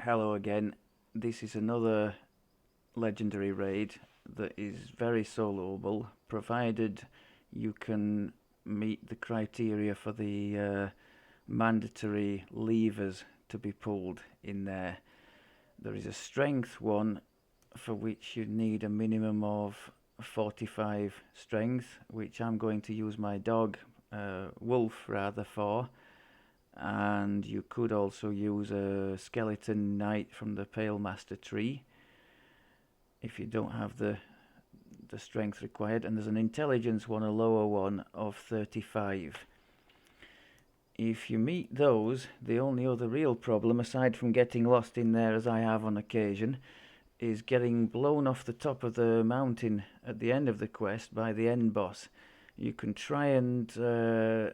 hello again. This is another legendary raid that is very soloable, provided you can meet the criteria for the mandatory levers to be pulled in there. There is a strength one for which you need a minimum of 45 strength, which I'm going to use my dog, Wolf rather, for. And you could also use a skeleton knight from the Pale Master tree if you don't have the strength required. And there's an intelligence one, a lower one, of 35. If you meet those, the only other real problem, aside from getting lost in there as I have on occasion, is getting blown off the top of the mountain at the end of the quest by the end boss. You can try and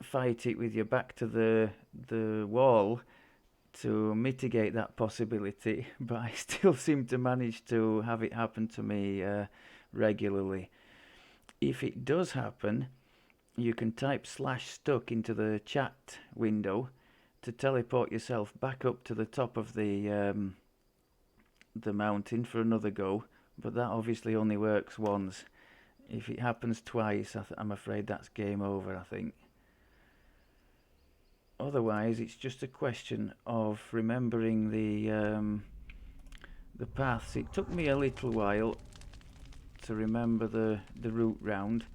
fight it with your back to the wall to mitigate that possibility, but I still seem to manage to have it happen to me regularly. If it does happen, you can type /stuck into the chat window to teleport yourself back up to the top of the mountain for another go, but that obviously only works once. If it happens twice, I'm afraid that's game over, I think. Otherwise, it's just a question of remembering the paths. It took me a little while to remember the route round.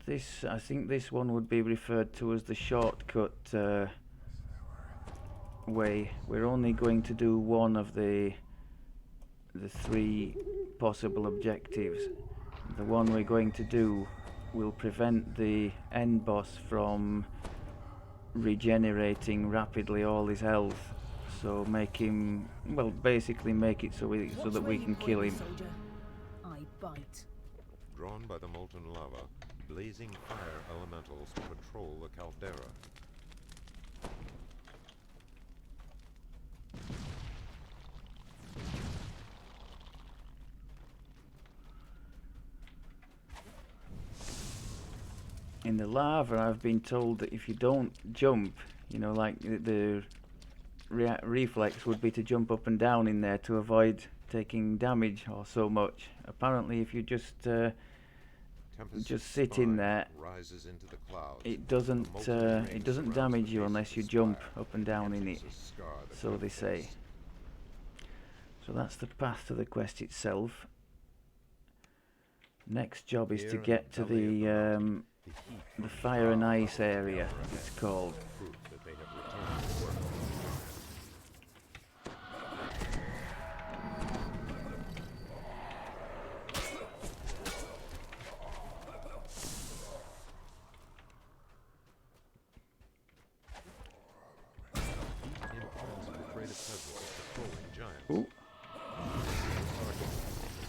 I think this one would be referred to as the shortcut way. We're only going to do one of the three possible objectives. The one we're going to do will prevent the end boss from regenerating rapidly all his health, so make him, well, basically make it so that we can kill him. I bite. Drawn by the molten lava, blazing fire elementals patrol the caldera. In the lava, I've been told that if you don't jump, you know, like the reflex would be to jump up and down in there to avoid taking damage or so much. Apparently, if you just sit in there, rises into the clouds. it doesn't damage you unless you jump up and down in it. So they say. So that's the path to the quest itself. Next job is to get to the fire and ice area, it's called. Ooh.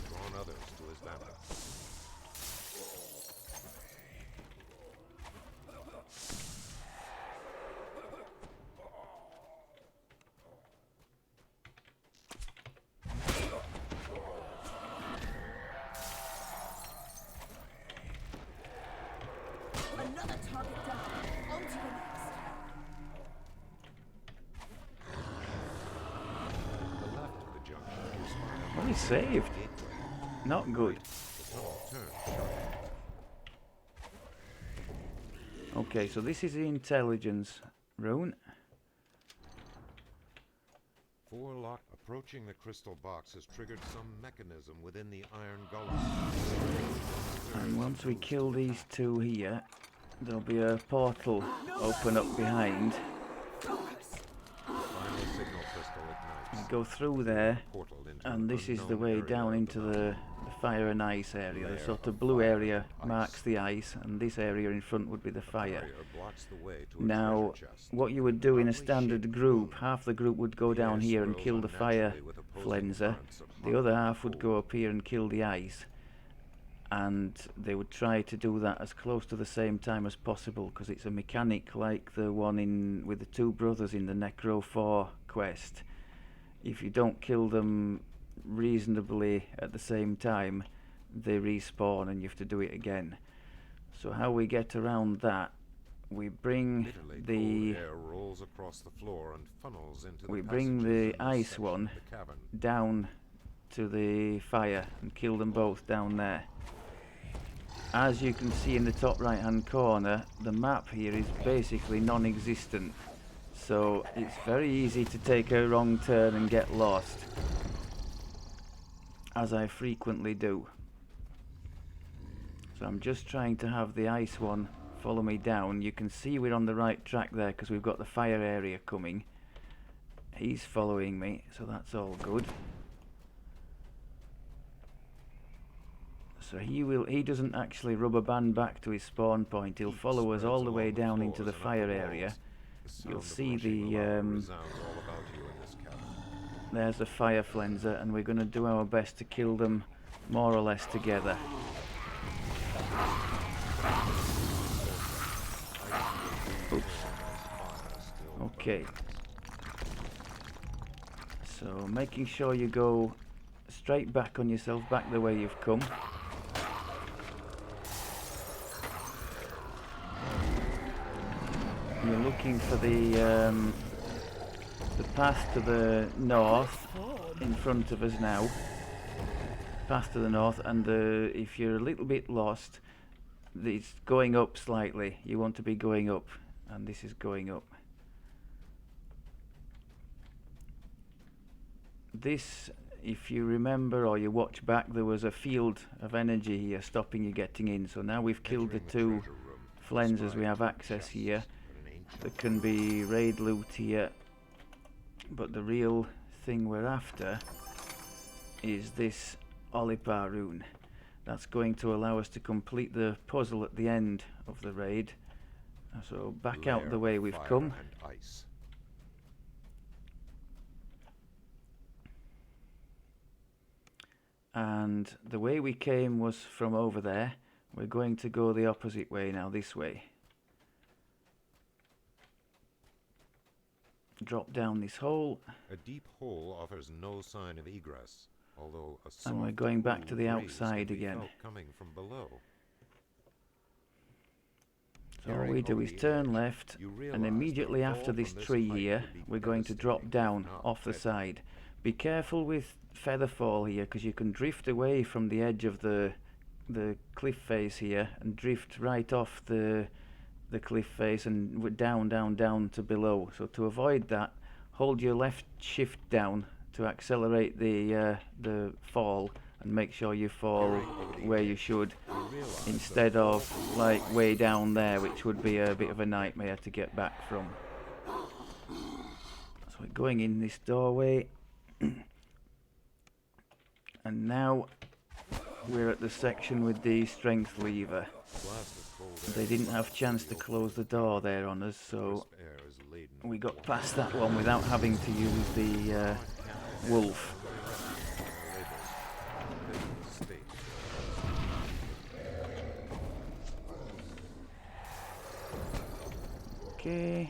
Drawn others to his banner. Another target down. On to the next. The left of the junction is Well, he saved. Not good. Okay, so this is the intelligence rune. Forelock approaching the crystal box has triggered some mechanism within the iron golem. And once we kill these two here, there'll be a portal open up behind. Final signal crystal ignites. We go through there, Portal into and an this is the unknown way area down of into the the fire and ice area. The sort of blue area marks the ice, and this area in front would be the fire. barrier blocks the way to a Now, treasure chest. what you would do in a standard group, half the group would go down here and kill the fire flenser, the other half would go up here and kill the ice, and they would try to do that as close to the same time as possible, because it's a mechanic like the one with the two brothers in the Necro 4 quest. If you don't kill them reasonably at the same time, they respawn and you have to do it again. So how we get around that, we bring Bitterly the cold air rolls rolls across the floor and funnels into we the bring passages the in this ice section one of the cavern. down to the fire and kill them both down there. As you can see in the top right hand corner, the map here is basically non-existent, so it's very easy to take a wrong turn and get lost, as I frequently do. So I'm just trying to have the ice one follow me down. You can see we're on the right track there because we've got the fire area coming. He's following me, so that's all good. So he doesn't actually rubber band back to his spawn point. He'll Heat follow us all spreads the way along the down into floors the and up fire the area. walls. The sound You'll of see rushing the lava resounds all about you in this cavern. there's the fire flenser, and we're going to do our best to kill them more or less together. Oops. Okay. So making sure you go straight back on yourself, back the way you've come. You're looking for the path to the north in front of us now. Path to the north, and if you're a little bit lost, it's going up slightly. You want to be going up, and this is going up. This, if you remember or you watch back, there was a field of energy here stopping you getting in. So now we've killed the two flensers, we have access here. There can be raid loot here, but the real thing we're after is this Olipar rune. That's going to allow us to complete the puzzle at the end of the raid. So back out the way we've come. And the way we came was from over there. We're going to go the opposite way now, this way. Drop down this hole. A deep hole offers no sign of egress, although a soft And we're going back to the breeze outside can be again. felt coming from below. So all we do is turn left, and immediately after this tree here, we're going to drop down off the side. Be careful with feather fall here, because you can drift away from the edge of the cliff face here and drift right off the cliff face and down to below. So to avoid that, hold your left shift down to accelerate the fall, and make sure you fall where you should, instead of like way down there, which would be a bit of a nightmare to get back from. So we're going in this doorway. And now we're at the section with the strength lever. They didn't have chance to close the door there on us, so we got past that one without having to use the wolf. Okay.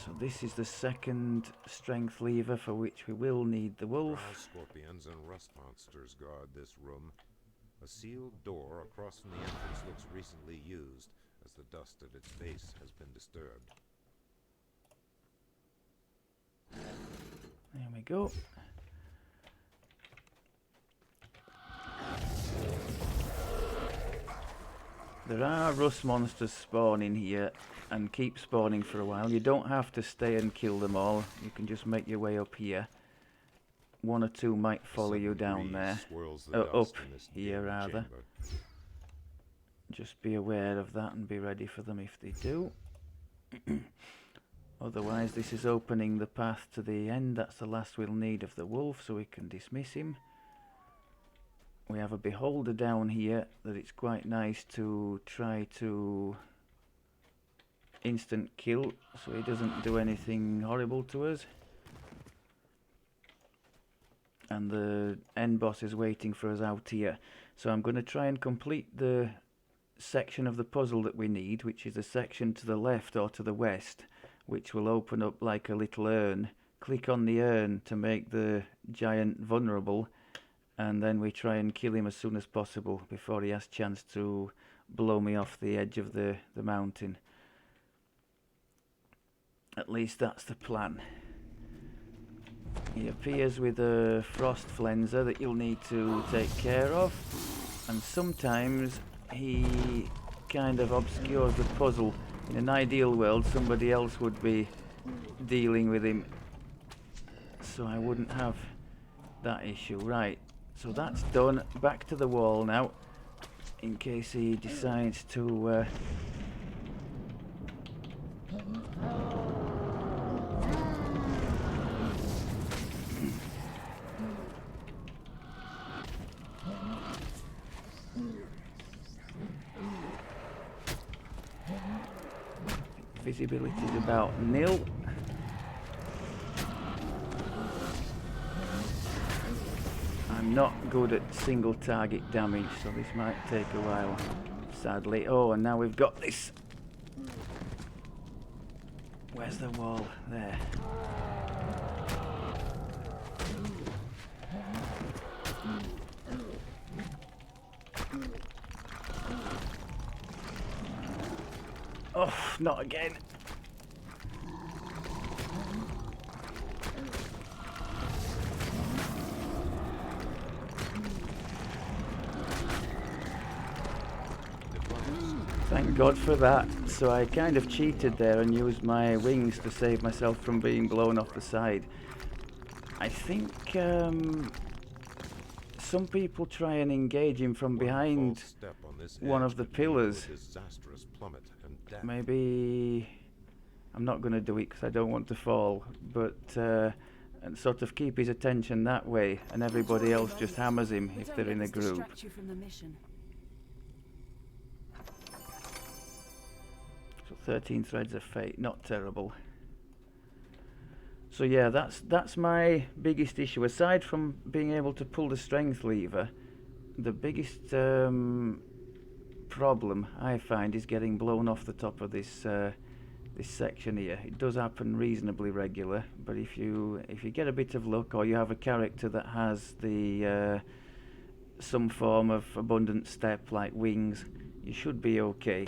So this is the second strength lever, for which we will need the wolf. Scorpions and rust monsters guard this room. A sealed door across from the entrance looks recently used, as the dust at its base has been disturbed. There we go. There are rust monsters spawning here, and keep spawning for a while. You don't have to stay and kill them all. You can just make your way up here. One or two might follow you down there. Up here rather. Just be aware of that and be ready for them if they do. Otherwise, this is opening the path to the end. That's the last we'll need of the wolf, so we can dismiss him. We have a beholder down here that it's quite nice to try to instant kill, so he doesn't do anything horrible to us. And the end boss is waiting for us out here. So I'm going to try and complete the section of the puzzle that we need, which is the section to the left or to the west, which will open up like a little urn. Click on the urn to make the giant vulnerable, and then we try and kill him as soon as possible before he has chance to blow me off the edge of the mountain. At least that's the plan. He appears with a frost flenser that you'll need to take care of, and sometimes he kind of obscures the puzzle. In an ideal world, somebody else would be dealing with him, so I wouldn't have that issue. Right, so that's done. Back to the wall now, in case he decides to visibility is about nil. I'm not good at single target damage, so this might take a while, sadly. Oh, and now we've got this. Where's the wall? There. Oh, not again. Thank God for that. So I kind of cheated there and used my wings to save myself from being blown off the side. I think some people try and engage him from behind one of the pillars. Maybe I'm not going to do it because I don't want to fall, but and sort of keep his attention that way, and everybody else just hammers him if they're in a group. Distract you from the mission. So 13 threads of fate, not terrible. So yeah, that's my biggest issue. Aside from being able to pull the strength lever, the biggest problem I find is getting blown off the top of this this section here. It does happen reasonably regular, but if you get a bit of luck, or you have a character that has the some form of abundant step like wings, you should be okay.